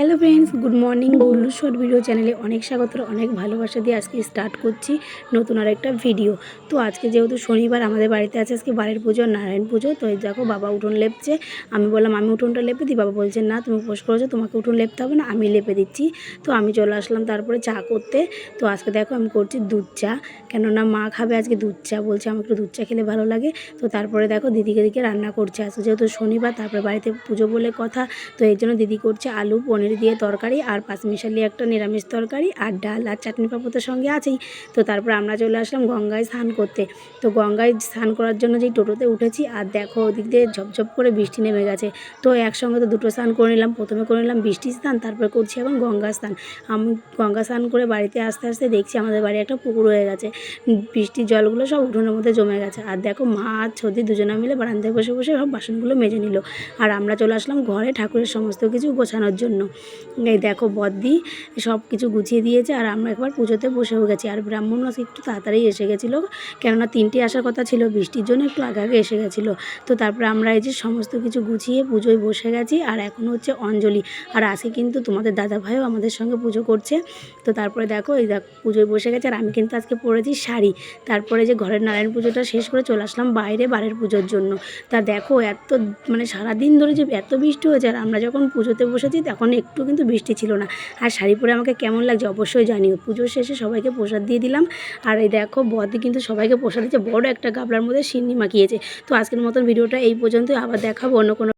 Hello friends, good morning. Gullu short video চ্যানেলে অনেক স্বাগত, অনেক ভালোবাসা দিয়ে আজকে স্টার্ট করছি নতুন আর একটা ভিডিও। তো আজকে যেহেতু শনিবার, আমাদের বাড়িতে আছে আজকে বাড়ির পুজো, নারায়ণ পুজো। তো এই দেখো বাবা উঠোন লেপছে। আমি বললাম আমি উঠোনটা লেপে দিই। বাবা বলছে না, তুমি উপোস করেছো, তোমাকে উঠোন লেপতে হবে না, আমি লেপে দিচ্ছি। তো আমি চলে আসলাম তারপরে চা করতে। তো আজকে দেখো আমি করছি দুধ চা, কেননা মা খাবে আজকে দুধ চা, বলছে আমার একটু দুধ চা খেলে ভালো লাগে। তো তারপরে দেখো দিদিকে রান্না করছে, আজকে যেহেতু শনিবার, তারপরে বাড়িতে পুজো বলে কথা। তো এই জন্য দিদি করছে আলু পনির দিয়ে তরকারি, আর পাঁচমিশালি একটা নিরামিষ তরকারি, আর ডাল আর চাটনি পাঁপড় তো সঙ্গে আছেই। তো তারপর আমরা চলে আসলাম গঙ্গায় স্নান করতে। তো গঙ্গায় স্নান করার জন্য যেই টোটোতে উঠেছি, আর দেখো ওদিক দিয়ে ঝপঝপ করে বৃষ্টি নেমে গেছে। তো একসঙ্গে তো দুটো স্নান করে নিলাম, প্রথমে করে নিলাম বৃষ্টি স্নান, তারপরে করছি এখন গঙ্গা স্নান। আমি গঙ্গা স্নান করে বাড়িতে আস্তে আস্তে দেখছি আমাদের বাড়ি একটা পুকুর হয়ে গেছে, বৃষ্টির জলগুলো সব উঠোনের মধ্যে জমে গেছে। আর দেখো মা আর ছদি দুজনে মিলে বারান্দায় বসে বসে সব বাসনগুলো মেজে নিল, আর আমরা চলে আসলাম ঘরে ঠাকুরের সমস্ত কিছু গোছানোর জন্য। এই দেখো বদ্দি সব কিছু গুছিয়ে দিয়েছে, আর আমরা একবার পুজোতে বসেও গেছি। আর ব্রাহ্মণ একটু তাড়াতাড়ি এসে গেছিলো, কেননা 3টে আসার কথা ছিল, বৃষ্টির জন্য একটু আগে আগে এসে গেছিলো। তো তারপরে আমরা এই যে সমস্ত কিছু গুছিয়ে পুজোয় বসে গেছি, আর এখন হচ্ছে অঞ্জলি। আর আজকে কিন্তু তোমাদের দাদাভাইও আমাদের সঙ্গে পুজো করছে। তো তারপরে দেখো এই পুজোয় বসে গেছে, আর আমি কিন্তু আজকে পরেছি শাড়ি। তারপরে যে ঘরের নারায়ণ পুজোটা শেষ করে চলে আসলাম বাইরে বাড়ির পুজোর জন্য। তা দেখো এত মানে সারাদিন ধরে যে এত বৃষ্টি হয়েছে, আর আমরা যখন পুজোতে বসেছি তখন একটু কিন্তু বৃষ্টি ছিল না। আর শাড়ি পরে আমাকে কেমন লাগছে অবশ্যই জানিও। পুজোর শেষে সবাইকে প্রসাদ দিয়ে দিলাম, আর এই দেখো বদি কিন্তু সবাইকে প্রসাদ দিচ্ছে, বড় একটা গাবলার মধ্যে সিন্নি মাখিয়েছে। তো আজকের মতন ভিডিওটা এই পর্যন্তই, আবার দেখাবো অন্য কোনো